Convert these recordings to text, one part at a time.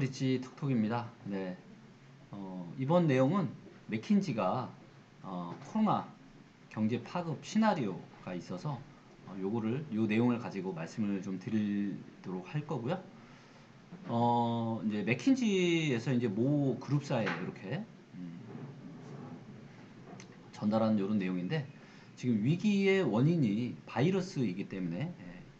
브릿지 톡톡입니다. 네, 이번 내용은 맥킨지가 코로나 경제 파급 시나리오가 있어서 요 내용을 가지고 말씀을 좀 드리도록 할 거고요. 이제 맥킨지에서 이제 모 그룹사에 이렇게 전달하는 이런 내용인데, 지금 위기의 원인이 바이러스이기 때문에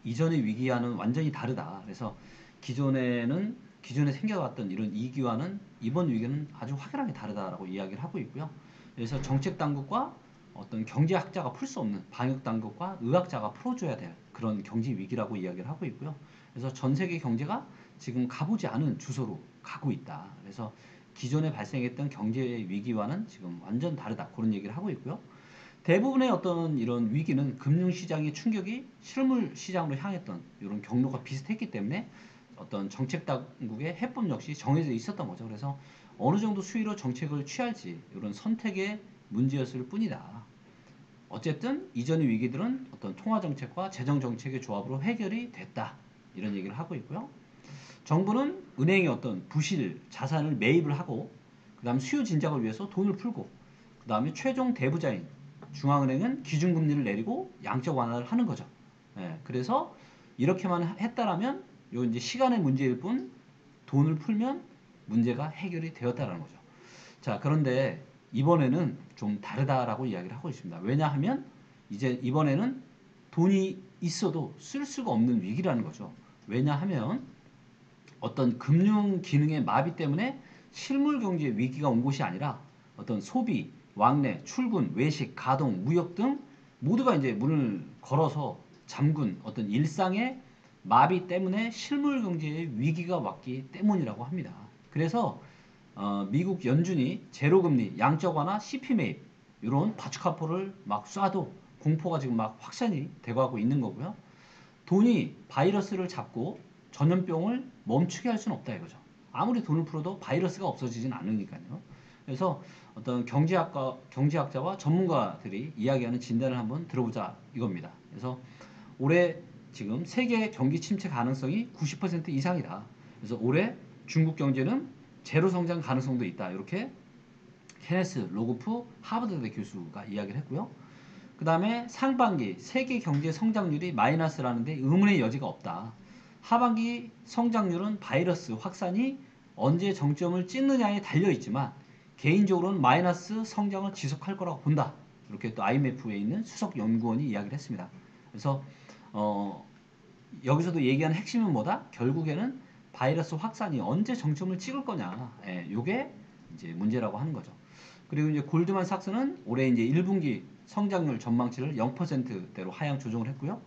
이전의 위기와는 완전히 다르다. 그래서 기존에 생겨왔던 이런 위기와는 이번 위기는 아주 확연하게 다르다라고 이야기를 하고 있고요. 그래서 정책 당국과 어떤 경제학자가 풀 수 없는 방역 당국과 의학자가 풀어줘야 될 그런 경제 위기라고 이야기를 하고 있고요. 그래서 전 세계 경제가 지금 가보지 않은 주소로 가고 있다. 그래서 기존에 발생했던 경제 위기와는 지금 완전 다르다. 그런 얘기를 하고 있고요. 대부분의 어떤 이런 위기는 금융시장의 충격이 실물 시장으로 향했던 이런 경로가 비슷했기 때문에 어떤 정책 당국의 해법 역시 정해져 있었던 거죠. 그래서 어느 정도 수위로 정책을 취할지 이런 선택의 문제였을 뿐이다. 어쨌든 이전의 위기들은 어떤 통화정책과 재정정책의 조합으로 해결이 됐다. 이런 얘기를 하고 있고요. 정부는 은행의 어떤 부실 자산을 매입을 하고, 그 다음 수요 진작을 위해서 돈을 풀고, 그 다음에 최종 대부자인 중앙은행은 기준금리를 내리고 양적 완화를 하는 거죠. 그래서 이렇게만 했다라면 요 이제 시간의 문제일 뿐 돈을 풀면 문제가 해결이 되었다라는 거죠. 자, 그런데 이번에는 좀 다르다라고 이야기를 하고 있습니다. 왜냐하면 이제 이번에는 돈이 있어도 쓸 수가 없는 위기라는 거죠. 왜냐하면 어떤 금융 기능의 마비 때문에 실물 경제 위기가 온 것이 아니라 어떤 소비, 왕래, 출근, 외식, 가동, 무역 등 모두가 이제 문을 걸어서 잠근 어떤 일상의 마비 때문에 실물 경제의 위기가 왔기 때문이라고 합니다. 그래서 미국 연준이 제로금리, 양적 완화, CP 매입 이런 바주카포를 막 쏴도 공포가 지금 막 확산이 되고 하고 있는 거고요. 돈이 바이러스를 잡고 전염병을 멈추게 할 수는 없다 이거죠. 아무리 돈을 풀어도 바이러스가 없어지진 않으니까요. 그래서 어떤 경제학자와 전문가들이 이야기하는 진단을 한번 들어보자 이겁니다. 그래서 올해 지금 세계 경기 침체 가능성이 90% 이상이다. 그래서 올해 중국 경제는 제로 성장 가능성도 있다. 이렇게 케네스 로고프 하버드대 교수가 이야기를 했고요. 그 다음에 상반기 세계 경제 성장률이 마이너스라는데 의문의 여지가 없다. 하반기 성장률은 바이러스 확산이 언제 정점을 찍느냐에 달려있지만 개인적으로는 마이너스 성장을 지속할 거라고 본다. 이렇게 또 IMF에 있는 수석 연구원이 이야기를 했습니다. 그래서 여기서도 얘기하는 핵심은 뭐다? 결국에는 바이러스 확산이 언제 정점을 찍을 거냐. 요게 이제 문제라고 하는 거죠. 그리고 이제 골드만삭스는 올해 이제 1분기 성장률 전망치를 0%대로 하향 조정을 했고요.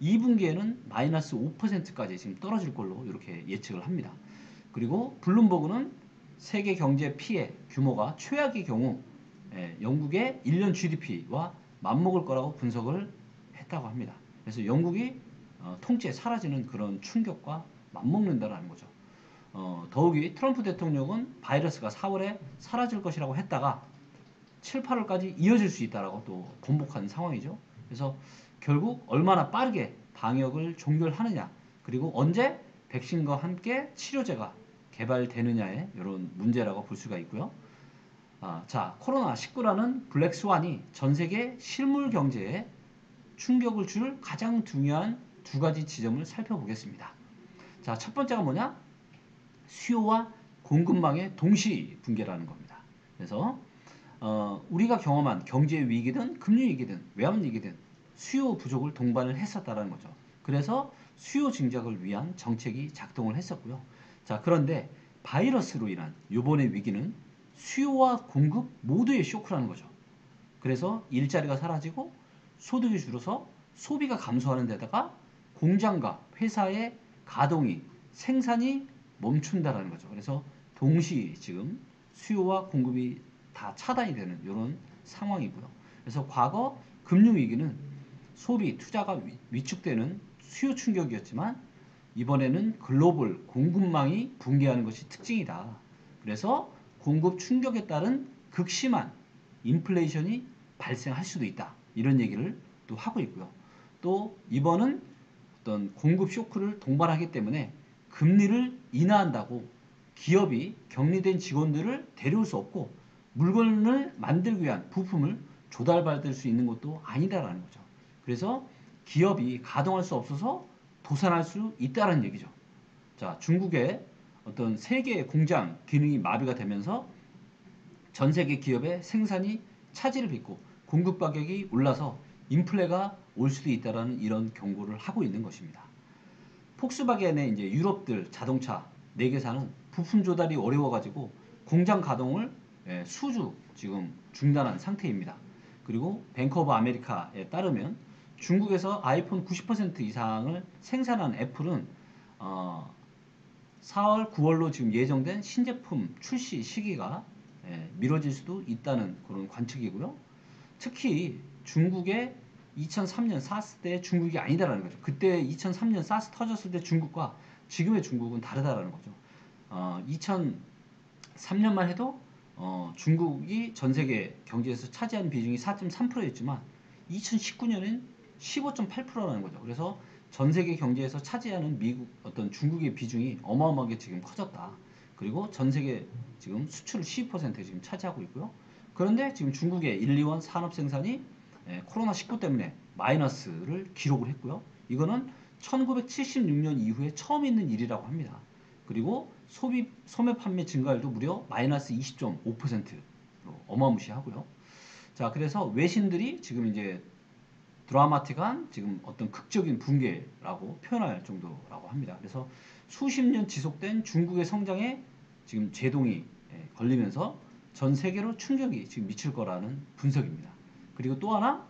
2분기에는 마이너스 5%까지 지금 떨어질 걸로 이렇게 예측을 합니다. 그리고 블룸버그는 세계 경제 피해 규모가 최악의 경우 영국의 1년 GDP와 맞먹을 거라고 분석을 했다고 합니다. 그래서 영국이 통째 사라지는 그런 충격과 맞먹는다는 거죠. 더욱이 트럼프 대통령은 바이러스가 4월에 사라질 것이라고 했다가 7, 8월까지 이어질 수 있다라고 또 번복하는 상황이죠. 그래서 결국 얼마나 빠르게 방역을 종결하느냐, 그리고 언제 백신과 함께 치료제가 개발되느냐의 이런 문제라고 볼 수가 있고요. 자, 코로나19라는 블랙스완이 전 세계 실물 경제에 충격을 줄 가장 중요한 두 가지 지점을 살펴보겠습니다. 자, 첫 번째가 뭐냐? 수요와 공급망의 동시 붕괴라는 겁니다. 그래서 우리가 경험한 경제 위기든 금융 위기든 외환 위기든 수요 부족을 동반을 했었다는 거죠. 그래서 수요 증작을 위한 정책이 작동을 했었고요. 자, 그런데 바이러스로 인한 이번의 위기는 수요와 공급 모두의 쇼크라는 거죠. 그래서 일자리가 사라지고 소득이 줄어서 소비가 감소하는 데다가 공장과 회사의 가동이 생산이 멈춘다라는 거죠. 그래서 동시 지금 수요와 공급이 다 차단이 되는 이런 상황이고요. 그래서 과거 금융위기는 소비, 투자가 위축되는 수요 충격이었지만 이번에는 글로벌 공급망이 붕괴하는 것이 특징이다. 그래서 공급 충격에 따른 극심한 인플레이션이 발생할 수도 있다. 이런 얘기를 또 하고 있고요. 또 이번은 어떤 공급 쇼크를 동반하기 때문에 금리를 인하한다고 기업이 격리된 직원들을 데려올 수 없고 물건을 만들기 위한 부품을 조달받을 수 있는 것도 아니다라는 거죠. 그래서 기업이 가동할 수 없어서 도산할 수 있다는 얘기죠. 자, 중국의 어떤 세계 공장 기능이 마비가 되면서 전 세계 기업의 생산이 차질을 빚고 공급 가격이 올라서 인플레가 올 수도 있다라는 이런 경고를 하고 있는 것입니다. 폭스바겐의 이제 유럽들 자동차 4개사는 부품 조달이 어려워가지고 공장 가동을 수주 지금 중단한 상태입니다. 그리고 뱅크 오브 아메리카에 따르면 중국에서 아이폰 90% 이상을 생산한 애플은 4월, 9월로 지금 예정된 신제품 출시 시기가 미뤄질 수도 있다는 그런 관측이고요. 특히 중국의 2003년 사스 때 중국이 아니다라는 거죠. 그때 2003년 사스 터졌을 때 중국과 지금의 중국은 다르다라는 거죠. 2003년만 해도 중국이 전 세계 경제에서 차지하는 비중이 4.3%였지만 2019년엔 15.8%라는 거죠. 그래서 전 세계 경제에서 차지하는 미국 어떤 중국의 비중이 어마어마하게 지금 커졌다. 그리고 전 세계 지금 수출을 12% 지금 차지하고 있고요. 그런데 지금 중국의 1, 2원 산업 생산이 코로나19 때문에 마이너스를 기록을 했고요. 이거는 1976년 이후에 처음 있는 일이라고 합니다. 그리고 소매 판매 증가율도 무려 마이너스 20.5%로 어마무시하고요. 자, 그래서 외신들이 지금 이제 드라마틱한 지금 어떤 극적인 붕괴라고 표현할 정도라고 합니다. 그래서 수십 년 지속된 중국의 성장에 지금 제동이 걸리면서 전 세계로 충격이 지금 미칠 거라는 분석입니다. 그리고 또 하나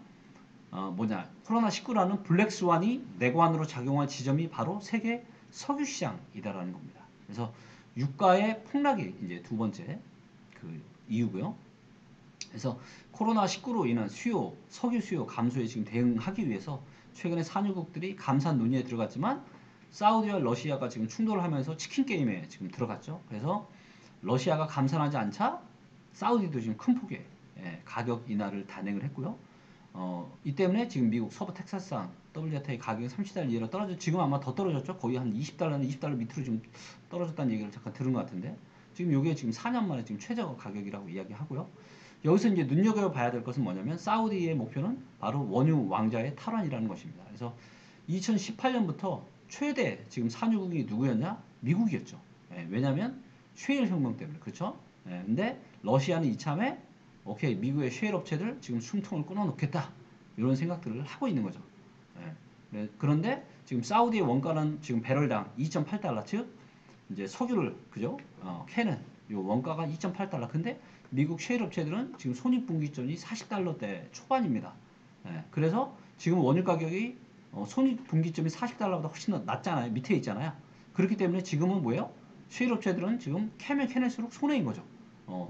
코로나19라는 블랙스완이 내관으로 작용할 지점이 바로 세계 석유 시장이다라는 겁니다. 그래서 유가의 폭락이 이제 두 번째 그 이유고요. 그래서 코로나19로 인한 석유 수요 감소에 지금 대응하기 위해서 최근에 산유국들이 감산 논의에 들어갔지만 사우디와 러시아가 지금 충돌을 하면서 치킨 게임에 지금 들어갔죠. 그래서 러시아가 감산하지 않자 사우디도 지금 큰 폭의 가격 인하를 단행을 했고요. 이 때문에 지금 미국 서부 텍사스산 WTI 가격이 30달러 이하로 떨어져 지금 아마 더 떨어졌죠. 거의 한 20달러나 20달러 밑으로 지금 떨어졌다는 얘기를 잠깐 들은 것 같은데 지금 이게 지금 4년 만에 지금 최저 가격이라고 이야기하고요. 여기서 이제 눈여겨봐야 될 것은 뭐냐면 사우디의 목표는 바로 원유 왕자의 탈환이라는 것입니다. 그래서 2018년부터 최대 지금 산유국이 누구였냐? 미국이었죠. 왜냐하면 쉐일 혁명 때문에 그렇죠. 근데 러시아는 이참에 오케이 미국의 쉐일 업체들 지금 숨통을 끊어놓겠다 이런 생각들을 하고 있는 거죠. 그런데 지금 사우디의 원가는 지금 배럴당 2.8달러 즉 이제 석유를 그죠? 캐는 요 원가가 2.8달러. 근데 미국 쉐일 업체들은 지금 손익분기점이 40달러대 초반입니다. 그래서 지금 원유 가격이 손익분기점이 40달러보다 훨씬 더 낮잖아요. 밑에 있잖아요. 그렇기 때문에 지금은 뭐예요? 쉐일 업체들은 지금 캐면 캐낼수록 손해인 거죠.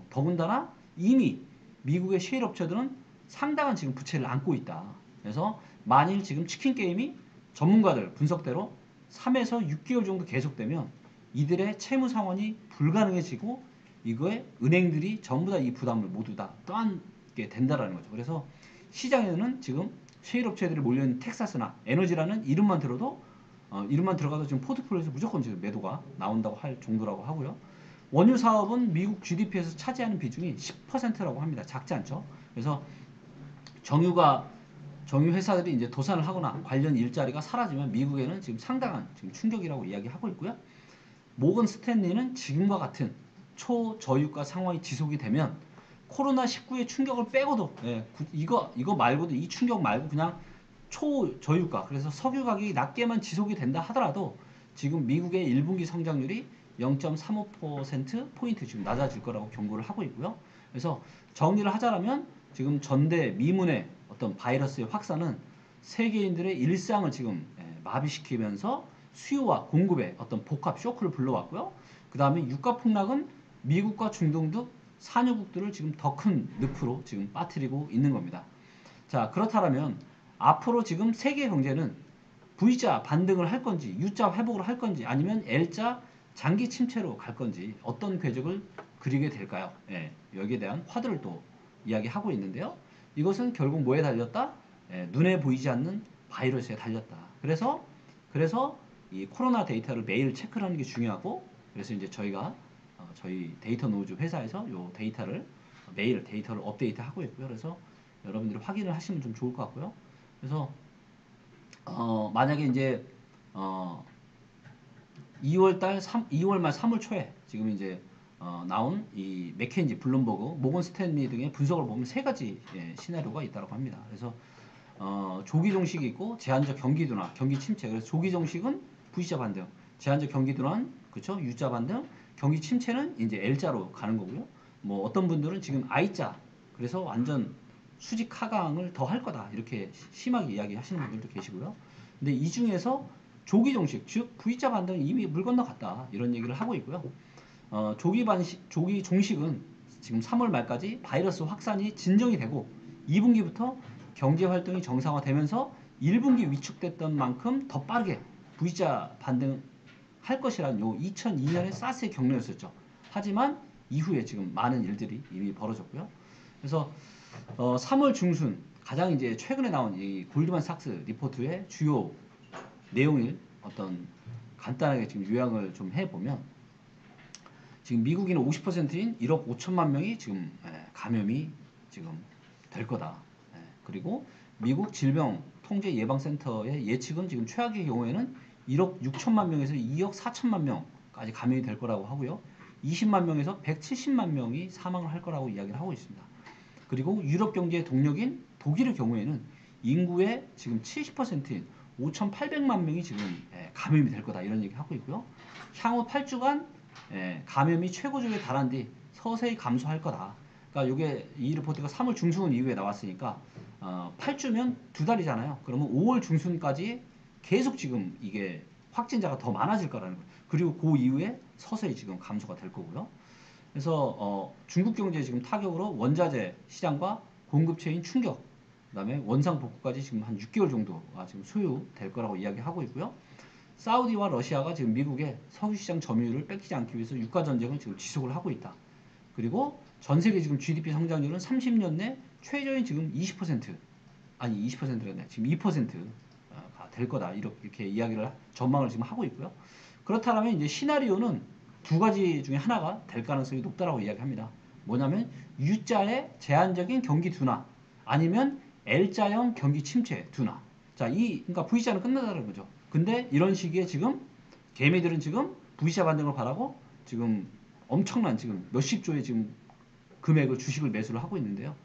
더군다나 이미 미국의 쉐일 업체들은 상당한 지금 부채를 안고 있다. 그래서 만일 지금 치킨 게임이 전문가들 분석대로 3에서 6개월 정도 계속되면 이들의 채무 상환이 불가능해지고 이거에 은행들이 전부 다 이 부담을 모두 다 떠안게 된다라는 거죠. 그래서 시장에는 지금 쉐일 업체들이 몰려있는 텍사스나 에너지라는 이름만 들어도 이름만 들어가도 지금 포트폴리오에서 무조건 지금 매도가 나온다고 할 정도라고 하고요. 원유 사업은 미국 GDP에서 차지하는 비중이 10%라고 합니다. 작지 않죠. 그래서 정유 회사들이 이제 도산을 하거나 관련 일자리가 사라지면 미국에는 지금 상당한 지금 충격이라고 이야기하고 있고요. 모건 스탠리는 지금과 같은 초저유가 상황이 지속이 되면 코로나19의 충격을 빼고도 이거 말고도 이 충격 말고 그냥 초저유가 그래서 석유 가격이 낮게만 지속이 된다 하더라도 지금 미국의 1분기 성장률이 0.35%포인트 지금 낮아질 거라고 경고를 하고 있고요. 그래서 정리를 하자면 지금 전대 미문의 어떤 바이러스의 확산은 세계인들의 일상을 지금 마비시키면서 수요와 공급의 어떤 복합 쇼크를 불러왔고요. 그 다음에 유가 폭락은 미국과 중동 등 산유국들을 지금 더 큰 늪으로 지금 빠뜨리고 있는 겁니다. 자, 그렇다면 앞으로 지금 세계 경제는 V자 반등을 할 건지 U자 회복을 할 건지 아니면 L자 장기 침체로 갈 건지 어떤 궤적을 그리게 될까요? 여기에 대한 화두를 또 이야기하고 있는데요. 이것은 결국 뭐에 달렸다? 눈에 보이지 않는 바이러스에 달렸다. 그래서 이 코로나 데이터를 매일 체크를 하는 게 중요하고 그래서 이제 저희가 저희 데이터 노즈 회사에서 요 데이터를 매일 데이터를 업데이트 하고 있고요. 그래서 여러분들이 확인을 하시면 좀 좋을 것 같고요. 그래서 만약에 이제 2월 말 3월 초에 지금 이제 나온 이 맥켄지, 블룸버그, 모건 스탠리 등의 분석을 보면 세 가지 시나리오가 있다고 합니다. 그래서 조기 종식이 있고 제한적 경기 둔화, 경기 침체. 그래서 조기 종식은 V자 반등, 제한적 경기 둔화는 그렇죠 U자 반등, 경기 침체는 이제 L자로 가는 거고요. 뭐 어떤 분들은 지금 I자, 그래서 완전 수직 하강을 더 할 거다 이렇게 심하게 이야기하시는 분들도 계시고요. 근데 이 중에서 조기 종식, 즉 V자 반등은 이미 물 건너갔다 이런 얘기를 하고 있고요. 조기 종식은 지금 3월 말까지 바이러스 확산이 진정이 되고 2분기부터 경제 활동이 정상화되면서 1분기 위축됐던 만큼 더 빠르게 V자 반등할 것이라는 요 2002년의 사스의 경로였었죠. 하지만 이후에 지금 많은 일들이 이미 벌어졌고요. 그래서 3월 중순 가장 이제 최근에 나온 이 골드만삭스 리포트의 주요 내용을 어떤 간단하게 지금 요약을 좀 해보면 지금 미국인은 50%인 1억 5천만 명이 지금 감염이 지금 될 거다. 그리고 미국 질병통제예방센터의 예측은 지금 최악의 경우에는 1억 6천만 명에서 2억 4천만 명까지 감염이 될 거라고 하고요. 20만 명에서 170만 명이 사망을 할 거라고 이야기를 하고 있습니다. 그리고 유럽 경제의 동력인 독일의 경우에는 인구의 지금 70%인 5,800만 명이 지금 감염이 될 거다 이런 얘기 하고 있고요. 향후 8주간 감염이 최고조에 달한 뒤 서서히 감소할 거다. 그러니까 이게 이 리포트가 3월 중순 이후에 나왔으니까 8주면 2달이잖아요. 그러면 5월 중순까지 계속 지금 이게 확진자가 더 많아질 거라는 거예요. 그리고 그 이후에 서서히 지금 감소가 될 거고요. 그래서 중국 경제 지금 타격으로 원자재 시장과 공급체인 충격, 그다음에 원상 복구까지 지금 한 6개월 정도가 지금 소요될 거라고 이야기하고 있고요. 사우디와 러시아가 지금 미국의 석유 시장 점유율을 뺏기지 않기 위해서 유가 전쟁을 지금 지속을 하고 있다. 그리고 전 세계 지금 GDP 성장률은 30년 내 최저인 지금 20% 아니 20%네 지금 2%가 될 거다 이렇게 이야기를 전망을 지금 하고 있고요. 그렇다면 이제 시나리오는 두 가지 중에 하나가 될 가능성이 높다라고 이야기합니다. 뭐냐면 U자의 제한적인 경기 둔화 아니면 L자형 경기 침체 둔화. 자, 그러니까 V자는 끝나다는 거죠. 근데 이런 시기에 지금 개미들은 지금 V자 반등을 바라고 지금 엄청난 지금 몇십 조의 지금 금액을 주식을 매수를 하고 있는데요.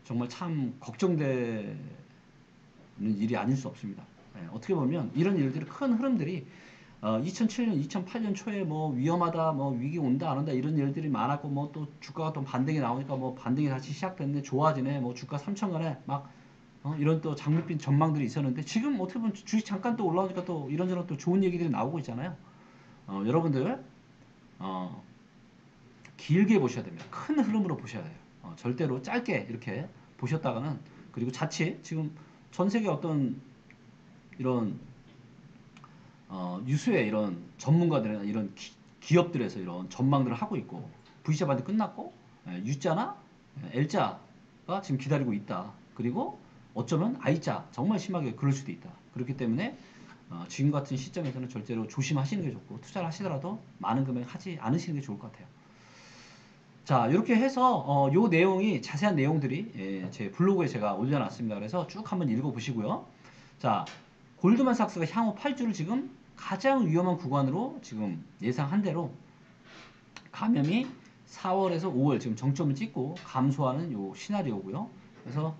정말 참 걱정되는 일이 아닐 수 없습니다. 어떻게 보면 이런 일들이 큰 흐름들이 2007년, 2008년 초에 뭐 위험하다, 뭐 위기 온다, 안 온다 이런 일들이 많았고 뭐 또 주가가 또 반등이 나오니까 뭐 반등이 다시 시작됐네, 좋아지네, 뭐 주가 3천 원에 막 이런 또 장밋빛 전망들이 있었는데 지금 어떻게 보면 주식 잠깐 또 올라오니까 또 이런저런 또 좋은 얘기들이 나오고 있잖아요. 여러분들 길게 보셔야 됩니다. 큰 흐름으로 보셔야 돼요. 절대로 짧게 이렇게 보셨다가는 그리고 자칫 지금 전 세계 어떤 이런 유수의 이런 전문가들이나 이런 기업들에서 이런 전망들을 하고 있고 V자 반등 끝났고 U자나 L자가 지금 기다리고 있다. 그리고 어쩌면 I자 정말 심하게 그럴 수도 있다. 그렇기 때문에 지금 같은 시점에서는 절대로 조심하시는 게 좋고 투자를 하시더라도 많은 금액 하지 않으시는 게 좋을 것 같아요. 자, 이렇게 해서 요 내용이 자세한 내용들이 제 블로그에 제가 올려놨습니다. 그래서 쭉 한번 읽어보시고요. 자, 골드만삭스가 향후 8주를 지금 가장 위험한 구간으로 지금 예상한 대로 감염이 4월에서 5월 지금 정점을 찍고 감소하는 요 시나리오고요. 그래서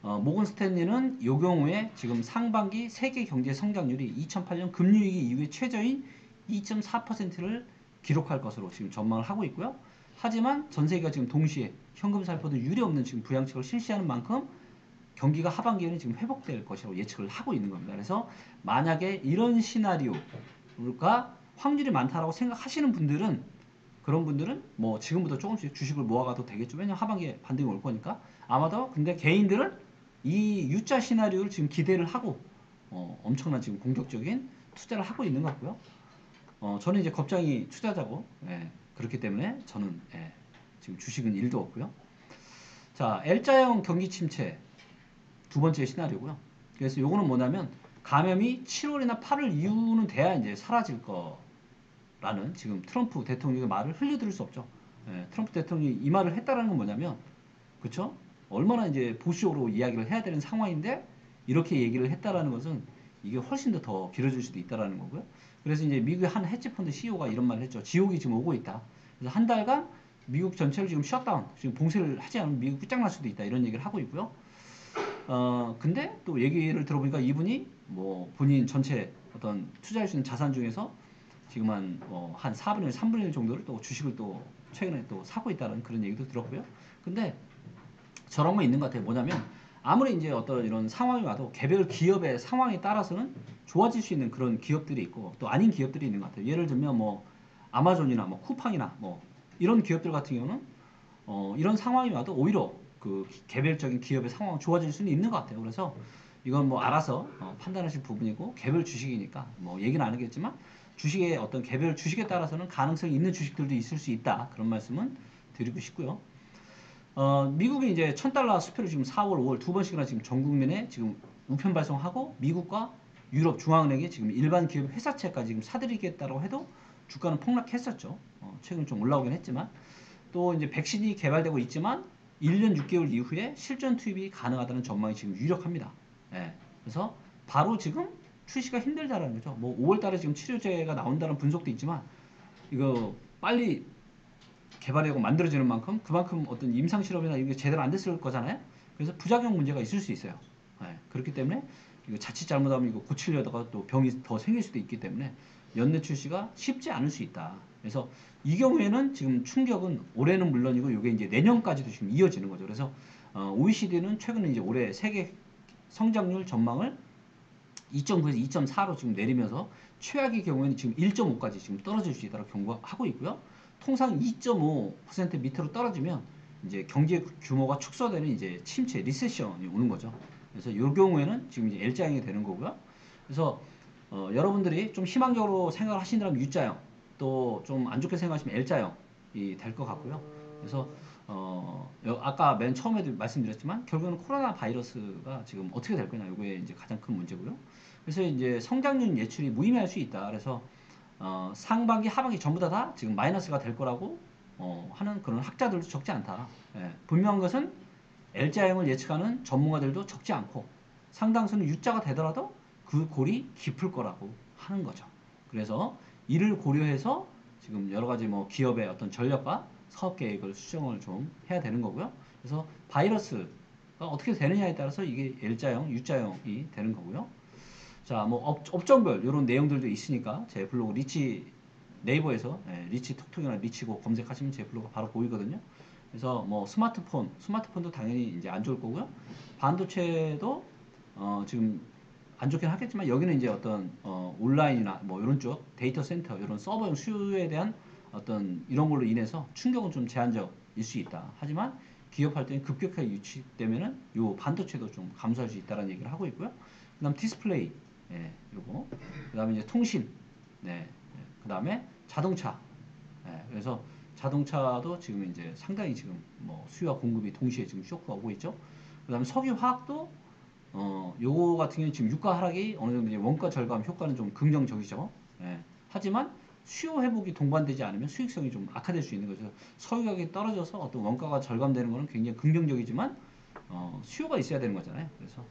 모건 스탠리는 이 경우에 지금 상반기 세계 경제 성장률이 2008년 금융위기 이후에 최저인 2.4%를 기록할 것으로 지금 전망을 하고 있고요. 하지만 전 세계가 지금 동시에 현금 살포도 유례 없는 지금 부양책을 실시하는 만큼 경기가 하반기에는 지금 회복될 것이라고 예측을 하고 있는 겁니다. 그래서 만약에 이런 시나리오가 확률이 많다라고 생각하시는 분들은 그런 분들은 뭐 지금부터 조금씩 주식을 모아가도 되겠죠. 왜냐면 하반기에 반등이 올 거니까. 아마도 근데 개인들은 이 U자 시나리오를 지금 기대를 하고 엄청난 지금 공격적인 투자를 하고 있는 것 같고요. 저는 이제 겁장이 투자자고 그렇기 때문에 저는 지금 주식은 1도 없고요. 자, L자형 경기 침체 두 번째 시나리오고요. 그래서 요거는 뭐냐면 감염이 7월이나 8월 이후는 돼야 이제 사라질 거 라는 지금 트럼프 대통령의 말을 흘려들을 수 없죠. 예, 트럼프 대통령이 이 말을 했다라는 건 뭐냐면, 그쵸? 얼마나 이제 보수적으로 이야기를 해야 되는 상황인데 이렇게 얘기를 했다라는 것은 이게 훨씬 더 길어질 수도 있다라는 거고요. 그래서 이제 미국의 한 헤지펀드 CEO가 이런 말을 했죠. 지옥이 지금 오고 있다. 그래서 한 달간 미국 전체를 지금 셧다운, 지금 봉쇄를 하지 않으면 미국 끝장날 수도 있다. 이런 얘기를 하고 있고요. 근데 또 얘기를 들어보니까 이분이 뭐 본인 전체 어떤 투자할 수 있는 자산 중에서 지금 한 4분의 1, 3분의 1 정도를 또 주식을 또 최근에 또 사고 있다는 그런 얘기도 들었고요. 근데 저런 거 있는 것 같아요. 뭐냐면 아무리 이제 어떤 이런 상황이 와도 개별 기업의 상황에 따라서는 좋아질 수 있는 그런 기업들이 있고 또 아닌 기업들이 있는 것 같아요. 예를 들면 뭐 아마존이나 뭐 쿠팡이나 뭐 이런 기업들 같은 경우는 이런 상황이 와도 오히려 그 개별적인 기업의 상황이 좋아질 수는 있는 것 같아요. 그래서 이건 뭐 알아서 판단하실 부분이고 개별 주식이니까 뭐 얘기는 안 하겠지만 주식의 어떤 개별 주식에 따라서는 가능성이 있는 주식들도 있을 수 있다. 그런 말씀은 드리고 싶고요. 미국이 이제 1000달러 수표를 지금 4월, 5월 두 번씩이나 지금 전 국민에 지금 우편 발송하고 미국과 유럽 중앙은행이 지금 일반 기업 회사채까지 지금 사들이겠다고 해도 주가는 폭락했었죠. 최근 좀 올라오긴 했지만 또 이제 백신이 개발되고 있지만 1년 6개월 이후에 실전 투입이 가능하다는 전망이 지금 유력합니다. 예. 그래서 바로 지금 출시가 힘들다라는 거죠. 뭐 5월 달에 지금 치료제가 나온다는 분석도 있지만 이거 빨리 개발하고 만들어지는 만큼 그만큼 어떤 임상 실험이나 이게 제대로 안 됐을 거잖아요. 그래서 부작용 문제가 있을 수 있어요. 예, 그렇기 때문에 이거 자칫 잘못하면 이거 고치려다가 또 병이 더 생길 수도 있기 때문에 연내 출시가 쉽지 않을 수 있다. 그래서 이 경우에는 지금 충격은 올해는 물론이고 이게 이제 내년까지도 지금 이어지는 거죠. 그래서 OECD는 최근에 이제 올해 세계 성장률 전망을 2.9에서 2.4로 지금 내리면서 최악의 경우에는 지금 1.5까지 지금 떨어질 수 있다고 경고하고 있고요. 통상 2.5% 밑으로 떨어지면 이제 경제 규모가 축소되는 이제 침체, 리세션이 오는 거죠. 그래서 이 경우에는 지금 이제 L자형이 되는 거고요. 그래서 여러분들이 좀 희망적으로 생각을 하신다면 U자형, 또 좀 안 좋게 생각하시면 L자형이 될 것 같고요. 그래서 아까 맨 처음에도 말씀드렸지만 결국은 코로나 바이러스가 지금 어떻게 될 거냐 이게 이제 가장 큰 문제고요. 그래서 이제 성장률 예측이 무의미할 수 있다. 그래서 상반기, 하반기 전부 다 지금 마이너스가 될 거라고 하는 그런 학자들도 적지 않다. 예, 분명한 것은 L자형을 예측하는 전문가들도 적지 않고 상당수는 U자가 되더라도 그 골이 깊을 거라고 하는 거죠. 그래서 이를 고려해서 지금 여러 가지 뭐 기업의 어떤 전략과 사업 계획을 수정을 좀 해야 되는 거고요. 그래서 바이러스가 어떻게 되느냐에 따라서 이게 L자형, U자형이 되는 거고요. 자, 뭐 업종별 이런 내용들도 있으니까 제 블로그 리치 네이버에서 리치 톡톡이나 리치고 검색하시면 제 블로그가 바로 보이거든요. 그래서 뭐 스마트폰도 당연히 이제 안 좋을 거고요. 반도체도 지금 안 좋긴 하겠지만 여기는 이제 어떤 온라인이나 뭐 이런 쪽 데이터 센터 이런 서버용 수요에 대한 어떤 이런 걸로 인해서 충격은 좀 제한적일 수 있다. 하지만 기업 활동이 급격하게 유치되면은 요 반도체도 좀 감소할 수 있다는 얘기를 하고 있고요. 그다음 디스플레이, 요거. 그다음에 이제 통신, 네. 그다음에 자동차. 그래서 자동차도 지금 이제 상당히 지금 뭐 수요와 공급이 동시에 지금 쇼크가 오고 있죠. 그다음에 석유 화학도 요거 같은 경우는 지금 유가 하락이 어느 정도 이제 원가 절감 효과는 좀 긍정적이죠. 하지만 수요 회복이 동반되지 않으면 수익성이 좀 악화될 수 있는 거죠. 석유 가격이 떨어져서 어떤 원가가 절감되는 것은 굉장히 긍정적이지만 수요가 있어야 되는 거잖아요. 그래서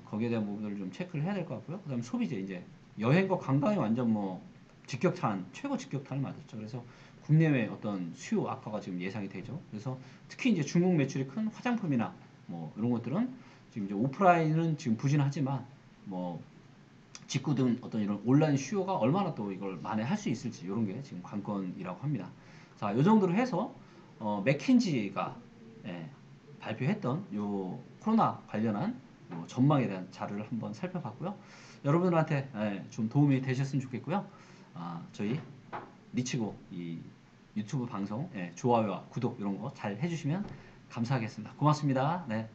거기에 대한 부분들을 좀 체크를 해야 될 것 같고요. 그다음에 소비재 이제 여행과 관광이 완전 뭐 직격탄 최고 직격탄을 맞았죠. 그래서 국내외 어떤 수요 악화가 지금 예상이 되죠. 그래서 특히 이제 중국 매출이 큰 화장품이나 뭐 이런 것들은 지금 이제 오프라인은 지금 부진하지만 뭐 직구 등 어떤 이런 온라인 수요가 얼마나 또 이걸 만회할 수 있을지 이런 게 지금 관건이라고 합니다. 자, 이 정도로 해서 맥킨지가 발표했던 요 코로나 관련한 요 전망에 대한 자료를 한번 살펴봤고요. 여러분들한테 좀 도움이 되셨으면 좋겠고요. 저희 리치고 이 유튜브 방송 좋아요와 구독 이런 거 잘 해주시면 감사하겠습니다. 고맙습니다. 네.